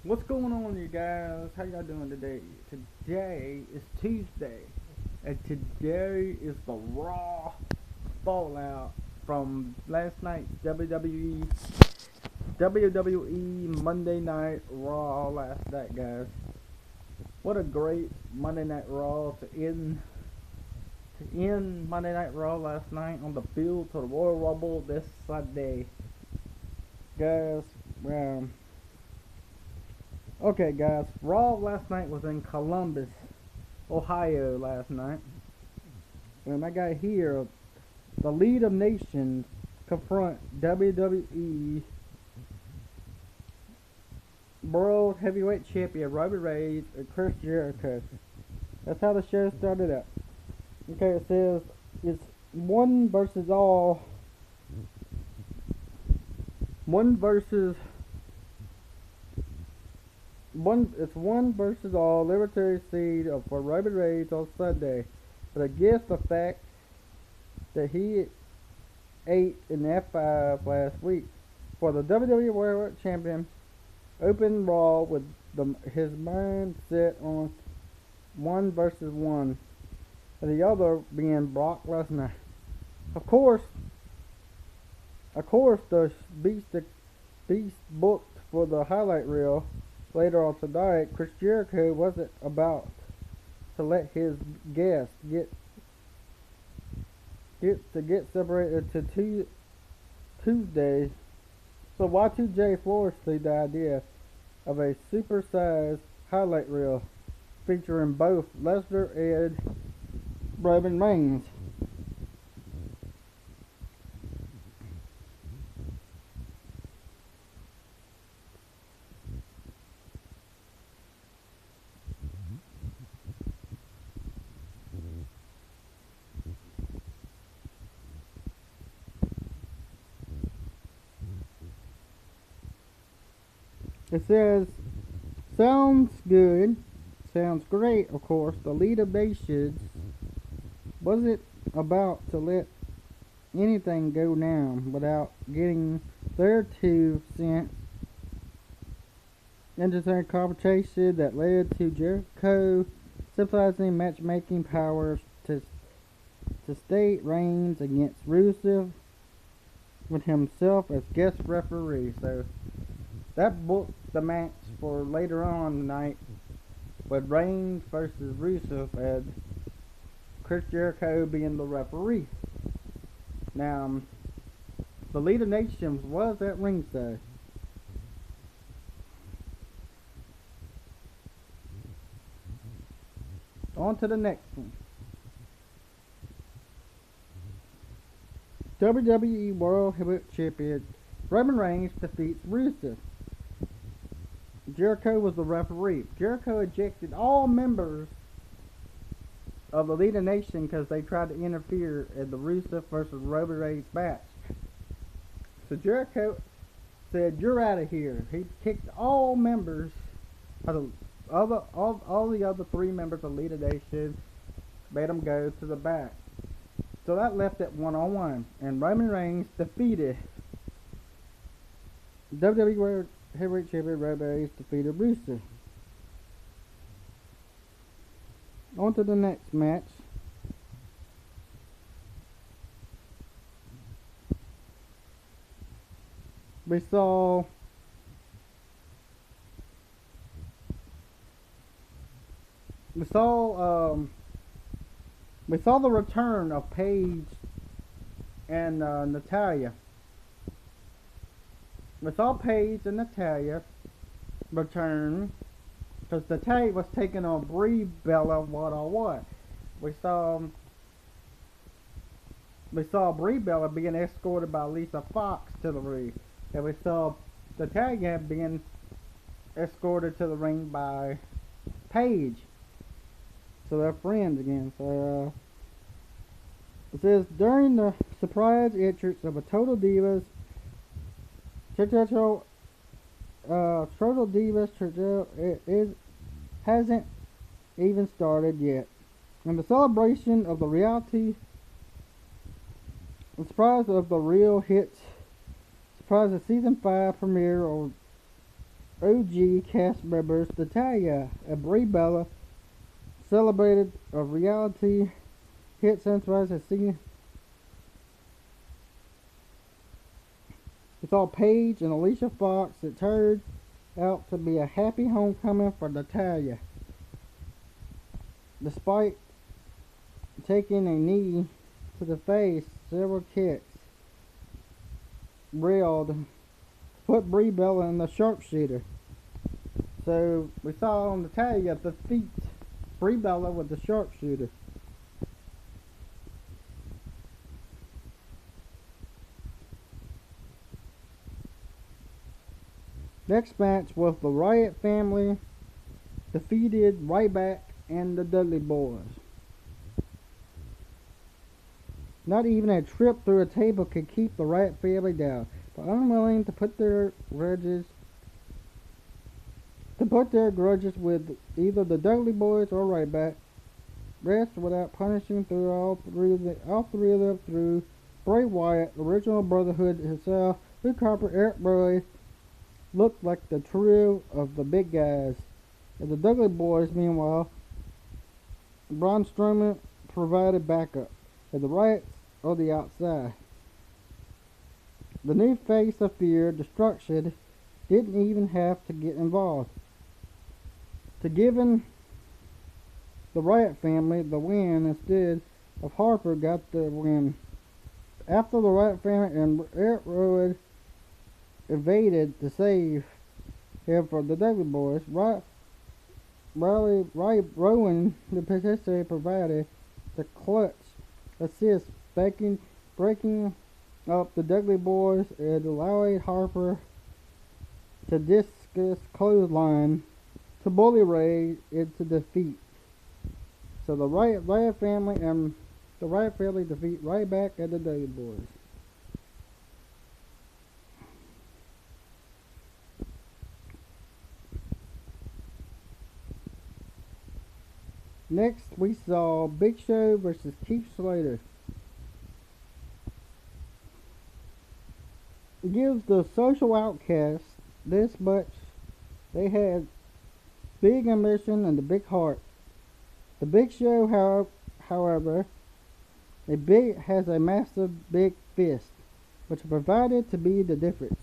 What's going on, you guys? How y'all doing today? Today is Tuesday, and today is the Raw fallout from last night's WWE Monday Night Raw last night, guys. What a great Monday Night Raw to end Monday Night Raw last night on the field to the Royal Rumble this Sunday, guys. Well, okay, guys. Raw last night was in Columbus, Ohio last night. And I got here, the League of Nations confront WWE World Heavyweight Champion Roman Reigns and Chris Jericho. That's how the show started out. Okay, it says it's one versus all. One versus one. It's one versus all. Libertary seed for Roman Reigns on Sunday, but against the fact that he ate in F5 last week for the WWE World Champion. Open Raw with his mind set on one versus one, and the other being Brock Lesnar. Of course, the Beast booked for the highlight reel later on tonight. Chris Jericho wasn't about to let his guests get separated to Tuesday. So Y2J flourished the idea of a super-sized highlight reel featuring both Lesnar and Roman Reigns. It says, sounds good, sounds great, of course. The League of Nations wasn't about to let anything go down without getting their 2 cents into the confrontation that led to Jericho synthesizing matchmaking powers to state Reigns against Rusev with himself as guest referee. So that booked the match for later on tonight with Reigns versus Rusev and Chris Jericho being the referee. Now, the League of Nations was at ringside. On to the next one. WWE World Heavyweight Champion Roman Reigns defeats Rusev. Jericho was the referee. Jericho ejected all members of the League of Nations because they tried to interfere in the Rusev versus Roman Reigns match. So Jericho said, "You're out of here." He kicked all members of all the other 3 members of the League of Nations, made them go to the back. So that left it 1-on-1, and Roman Reigns defeated WWE World Heavyweight Champion Roman Reigns defeated Rusev. On to the next match. We saw we saw we saw the return of Paige and Natalya. We saw Paige and Natalya return because Natalya was taking on Brie Bella one-on-one. We saw Brie Bella being escorted by Lisa Fox to the ring, and we saw Natalya being escorted to the ring by Paige. So they're friends again. So it says during the surprise entrance of a Total Divas, Total Divas hasn't even started yet. And the celebration of the reality, the surprise of the real hits, surprise of season 5 premiere OG cast members Natalya and Brie Bella celebrated a reality hit Sunrise has seen. We saw Paige and Alicia Fox. It turned out to be a happy homecoming for Natalya. Despite taking a knee to the face, several kicks railed put Brie Bella in the sharpshooter. So we saw Natalya defeat Brie Bella with the sharpshooter. Next match was the Riot family defeated Ryback and the Dudley Boys. Not even a trip through a table could keep the Riot family down, but unwilling to put their grudges with either the Dudley Boys or Ryback, rest without punishing through all three of them through Bray Wyatt, original Brotherhood himself, Luke Harper, Eric Rowan looked like the trio of the big guys. And the Dudley Boys, meanwhile, Braun Strowman provided backup, and the Riots on the outside. The new face of Fear, Destruction, didn't even have to get involved. To giving the Riot family the win instead of Harper got the win. After the Riot family and Eric Rowan evaded to save him from the Dudley Boys, Rowan the potentially provided the clutch assist, breaking up the Dudley Boys and allowing Harper to discus clothesline to Bully Ray into defeat. So the Riot family defeat Ryback and the Dudley Boys. Next, we saw Big Show versus Keith Slater. It gives the social outcasts this much. They had big ambition and a big heart. The Big Show, however, has a massive big fist, which provided to be the difference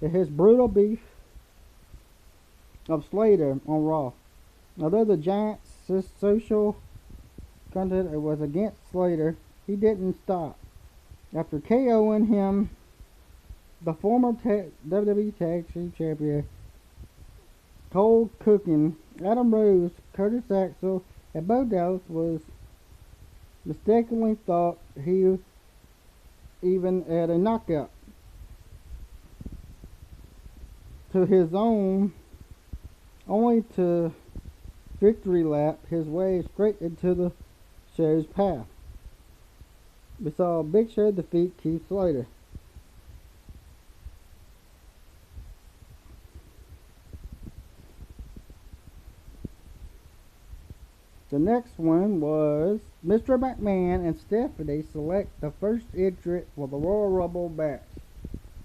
in his brutal beef of Slater on Raw. Although the Giant's social content was against Slater, he didn't stop. After KOing him, the former WWE Tag Team Champion, Cold Cooking, Adam Rose, Curtis Axel, and Bo Dallas was mistakenly thought he even had a knockout to his own, only to victory lap his way straight into the show's path. We saw Big Show defeat Keith Slater. The next one was Mr. McMahon and Stephanie select the first entrant for the Royal Rumble match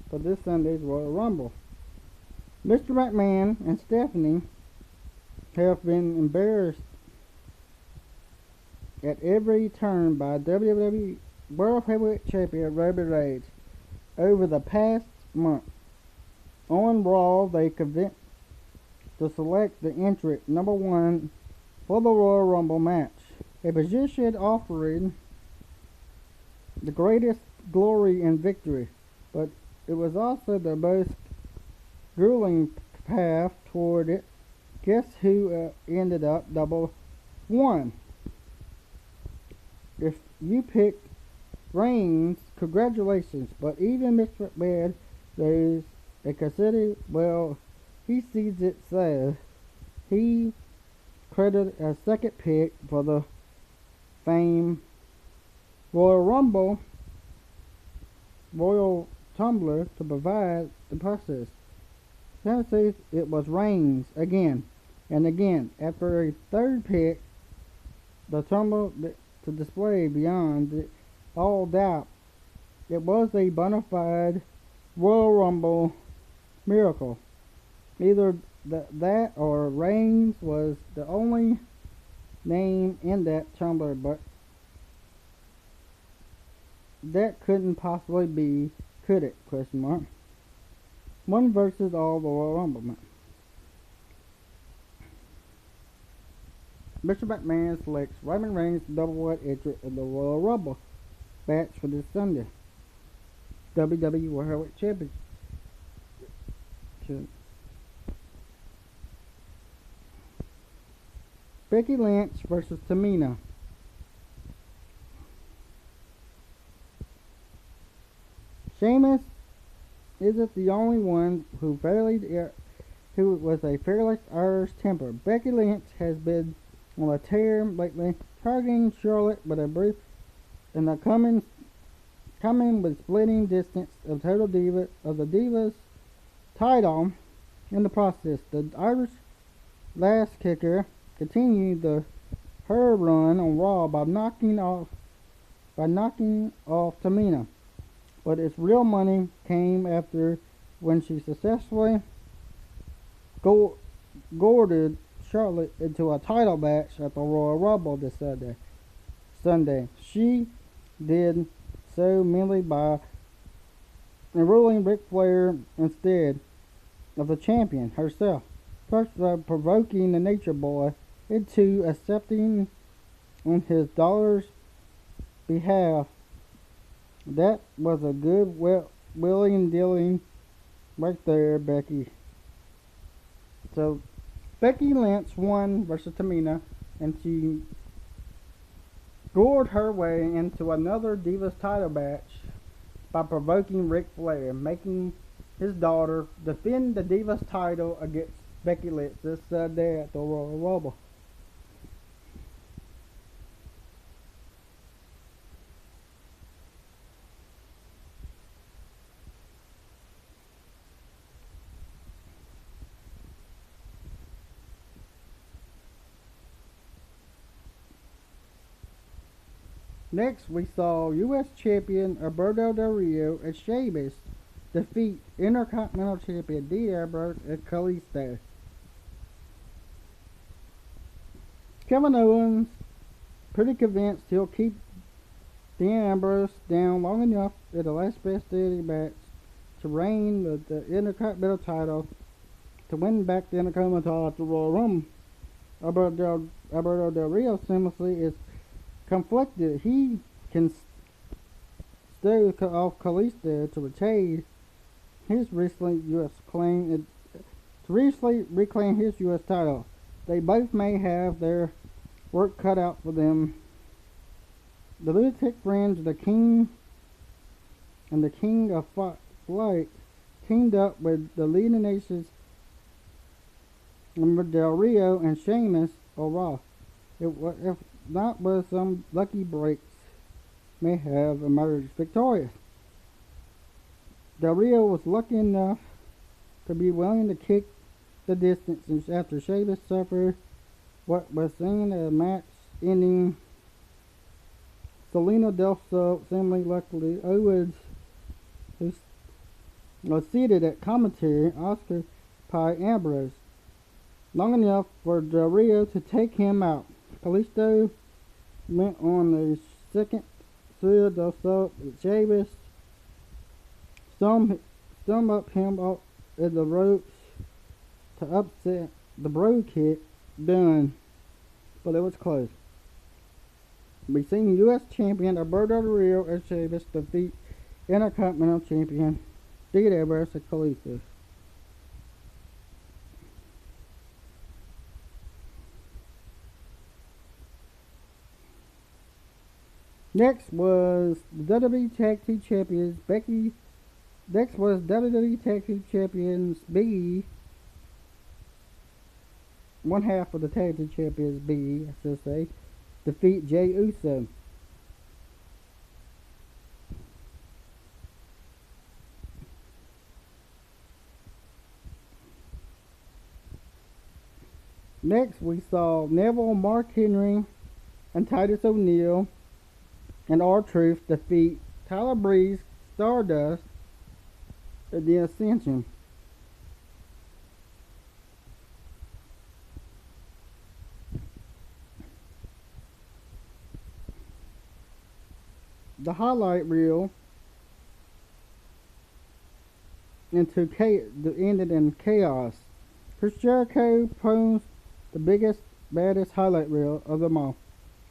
for this Sunday's Royal Rumble. Mr. McMahon and Stephanie have been embarrassed at every turn by WWE World Heavyweight Champion Roman Reigns over the past month. On Raw, they convinced to select the entrant number one for the Royal Rumble match, a position offering the greatest glory and victory, but it was also the most grueling path toward it. Guess who ended up number one? If you picked Reigns, congratulations, but even Mr. McMahon knows and consider, well, he sees it so. He credited a second pick for the famed Royal Rumble Royal Tumbler to provide the process. Tennessee, it was Reigns again and again. After a third pick, the Tumbler to display beyond all doubt, it was a bona fide Royal Rumble miracle. Either that or Reigns was the only name in that tumbler, but that couldn't possibly be, could it? Question mark. One versus all the Royal Rumble men. Mr. McMahon selects Roman Reigns double-weight entry in the Royal Rumble match for this Sunday. WWE World Heavyweight Championship. Becky Lynch versus Tamina. Sheamus isn't the only one who was a fearless Irish temper. Becky Lynch has been on a tear lately, targeting Charlotte with a brief and the coming with splitting distance of the Divas title in the process. The Irish last kicker continued her run on Raw by knocking off Tamina, but its real money came after when she successfully goaded Charlotte into a title match at the Royal Rumble this Sunday. She did so merely by enrolling Ric Flair instead of the champion herself, first by provoking the Nature Boy into accepting on his daughter's behalf. That was a good willing dealing right there, Becky. So Becky Lynch won versus Tamina, and she gored her way into another Divas title match by provoking Ric Flair, making his daughter defend the Divas title against Becky Lynch this Sunday at the Royal Rumble. Next, we saw U.S. Champion Alberto Del Rio and Sheamus defeat Intercontinental Champion Dean Ambrose and Kalisto. Kevin Owens pretty convinced he'll keep Dean Ambrose down long enough in the last best standing match to reign the Intercontinental title to win back the Intercontinental title at the Royal Rumble. Alberto Del Rio seamlessly is conflicted. He can stave off Kalisto to retain his recently reclaim his U.S. title. They both may have their work cut out for them. The Lunatic Fringe, the King of Flight teamed up with the leading nations Del Rio and Sheamus on Raw. If not with some lucky breaks, may have emerged victorious. Del Rio was lucky enough to be willing to kick the distance after Sheamus suffered what was seen as a match-ending Salina Del Sol. Similarly, luckily, Owens, who was seated at commentary, Oscar Pie Ambrose, long enough for Del Rio to take him out. Kalisto went on the second Salina Del Sol with Sheamus, stump up him up in the ropes to upset the bro kick. Done, but it was close. We've seen U.S. Champion Alberto Del Rio and Sheamus defeat Intercontinental Champion Dean Ambrose and Kalisto. Next was the WWE Tag Team Champions Next was WWE Tag Team Champions Big E. One half of the Tag Team Champions Big E, I should say, defeat Jey Uso. Next, we saw Neville, Mark Henry, and Titus O'Neil and R-Truth defeat Tyler Breeze, Stardust, and The Ascension. the highlight reel ended in chaos. Chris Jericho posed the biggest, baddest highlight reel of them all.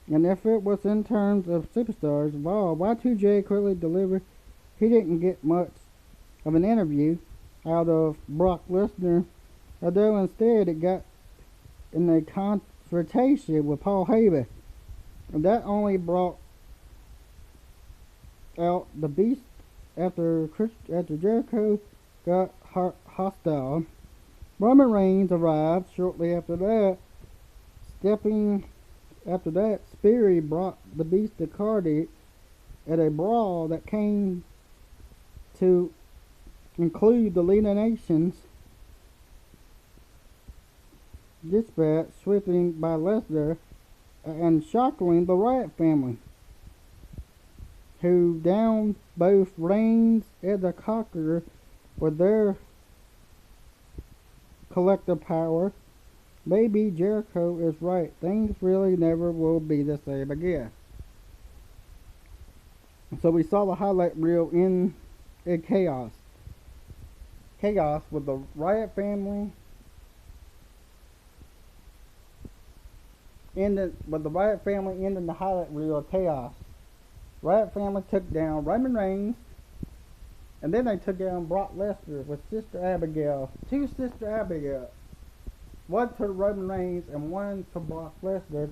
And if it was in terms of superstars, wow, Y2J quickly delivered. He didn't get much of an interview out of Brock Lesnar, although instead it got in a confrontation with Paul Heyman. And that only brought out the beast after Jericho got hostile. Roman Reigns arrived shortly after that. Speary brought the beast to Cardiff at a brawl that came to include the League of Nations dispatch sweeping by Lesnar and shockingly the Riot family, who downed both Reigns and the Conqueror with their collective power. Maybe Jericho is right. Things really never will be the same again. So we saw the highlight reel in chaos. Chaos with the Riot family ending the highlight reel of chaos. Riot family took down Roman Reigns, and then they took down Brock Lesnar with Sister Abigail. Two Sister Abigail. One to Roman Reigns and one to Brock Lesnar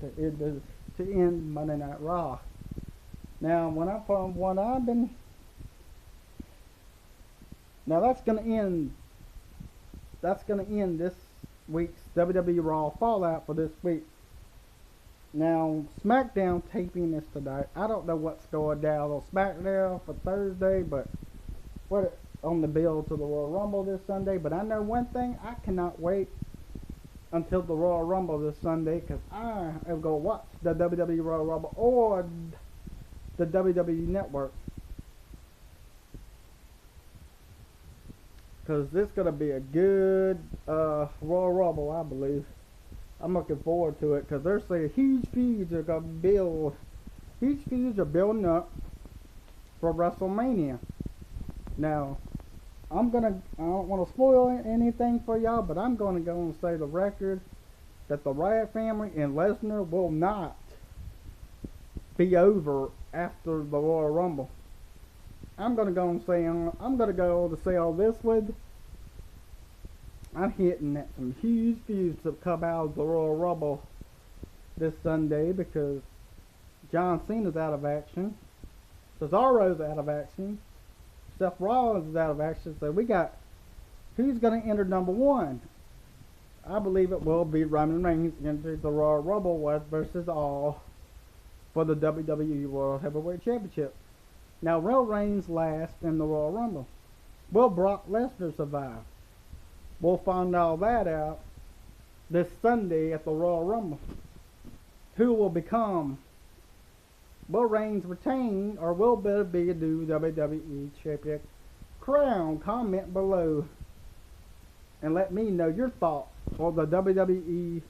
to end Monday Night Raw. Now, that's gonna end this week's WWE Raw Fallout for this week. Now, SmackDown taping is tonight. I don't know what's going down on SmackDown for Thursday, but what on the bill to the Royal Rumble this Sunday. But I know one thing: I cannot wait until the Royal Rumble this Sunday, because I am going to watch the WWE Royal Rumble or the WWE Network. Because this is going to be a good Royal Rumble, I believe. I'm looking forward to it, because they're saying huge feuds are going to build. Huge feuds are building up for WrestleMania. Now, I don't want to spoil anything for y'all, but I'm going to go and say the record that the Riot family and Lesnar will not be over after the Royal Rumble. I'm going to go to say all this with. I'm hitting at some huge feuds that come out of the Royal Rumble this Sunday, because John Cena's out of action, Cesaro's out of action, Seth Rollins is out of action, so we got who's going to enter number one. I believe it will be Roman Reigns into the Royal Rumble West versus all for the WWE World Heavyweight Championship. Now, will Reigns last in the Royal Rumble? Will Brock Lesnar survive? We'll find all that out this Sunday at the Royal Rumble. Who will become? Will Reigns retain, or will there be a new WWE Champion crown? Comment below and let me know your thoughts on the WWE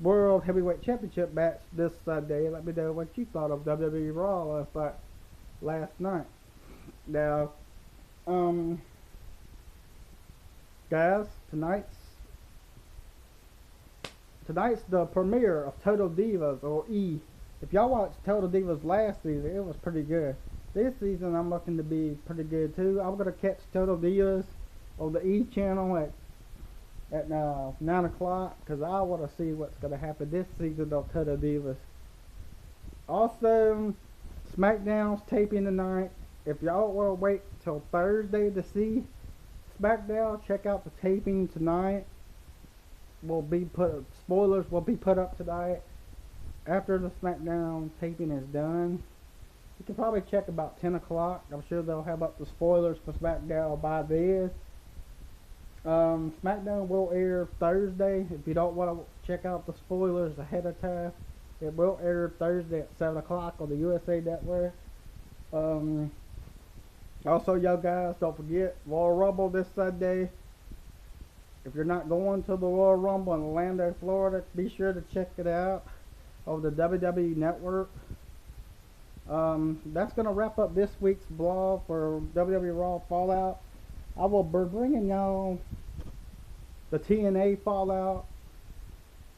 World Heavyweight Championship match this Sunday. Let me know what you thought of WWE Raw last night. Now, guys, tonight's the premiere of Total Divas, or E. If y'all watched Total Divas last season, it was pretty good. This season I'm looking to be pretty good too. I'm gonna catch Total Divas on the E channel at 9 o'clock, because I want to see what's gonna happen this season on Total Divas. Also, SmackDown's taping tonight. If y'all want to wait till Thursday to see SmackDown, check out the taping tonight. Spoilers will be put up tonight after the SmackDown taping is done. You can probably check about 10 o'clock. I'm sure they'll have up the spoilers for SmackDown by then. SmackDown will air Thursday. If you don't want to check out the spoilers ahead of time, it will air Thursday at 7 o'clock on the USA Network. Also, y'all guys, don't forget Royal Rumble this Sunday. If you're not going to the Royal Rumble in Orlando, Florida, be sure to check it out on the WWE Network. That's gonna wrap up this week's blog for WWE Raw Fallout. I will be bringing y'all the TNA Fallout.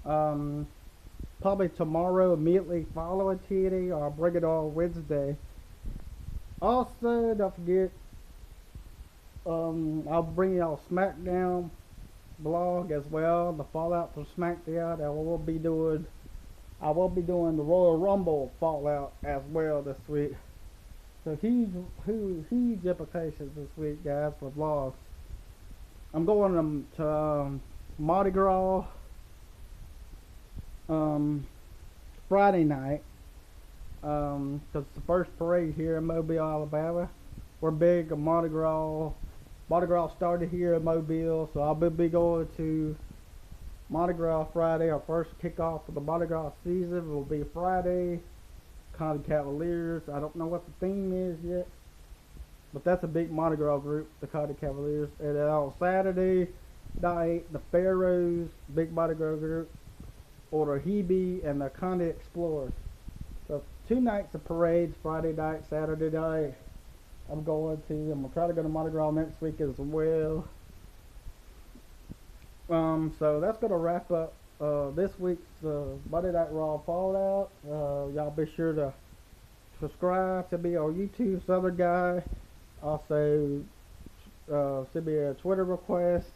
Probably tomorrow, immediately following TNA, or I'll bring it on Wednesday. Also, don't forget, I'll bring y'all SmackDown blog as well, the Fallout from SmackDown. I will be doing the Royal Rumble Fallout as well this week. So huge implications this week, guys, for vlogs. I'm going to Mardi Gras Friday night, because it's the first parade here in Mobile, Alabama. We're big on Mardi Gras. Mardi Gras started here in Mobile, so I'll be going to Mardi Gras Friday. Our first kickoff for the Mardi Gras season will be Friday. Conde Cavaliers. I don't know what the theme is yet, but that's a big Mardi Gras group, the Conde Cavaliers. And then on Saturday night, the Pharaohs, big Mardi Gras group, or the Hebe and the Conde Explorers. So 2 nights of parades, Friday night, Saturday night. I'm gonna try to go to Mardi Gras next week as well. So that's gonna wrap up this week's Monday Night Raw Fallout. Y'all be sure to subscribe to me on YouTube, Southern Guy. Also, send me a Twitter request,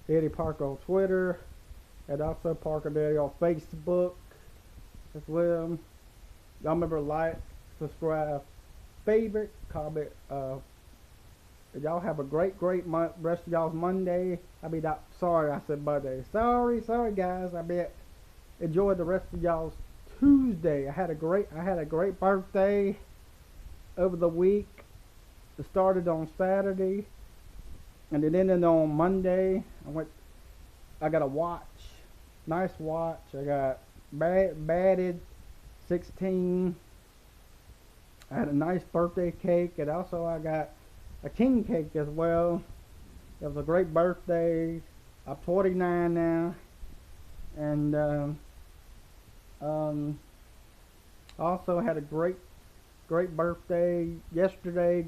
Eddie Parker on Twitter, and also Parker Daddy on Facebook as well. Y'all remember, like, subscribe, favorite, comment. Y'all have a great rest of y'all's Monday. Sorry, I said Monday. Sorry, guys. Enjoy the rest of y'all's Tuesday. I had a great birthday over the week. It started on Saturday, and it ended on Monday. I got a watch, nice watch. I got batted 16. I had a nice birthday cake, and also I got a king cake as well. It was a great birthday. I'm 29 now, and also had a great birthday yesterday.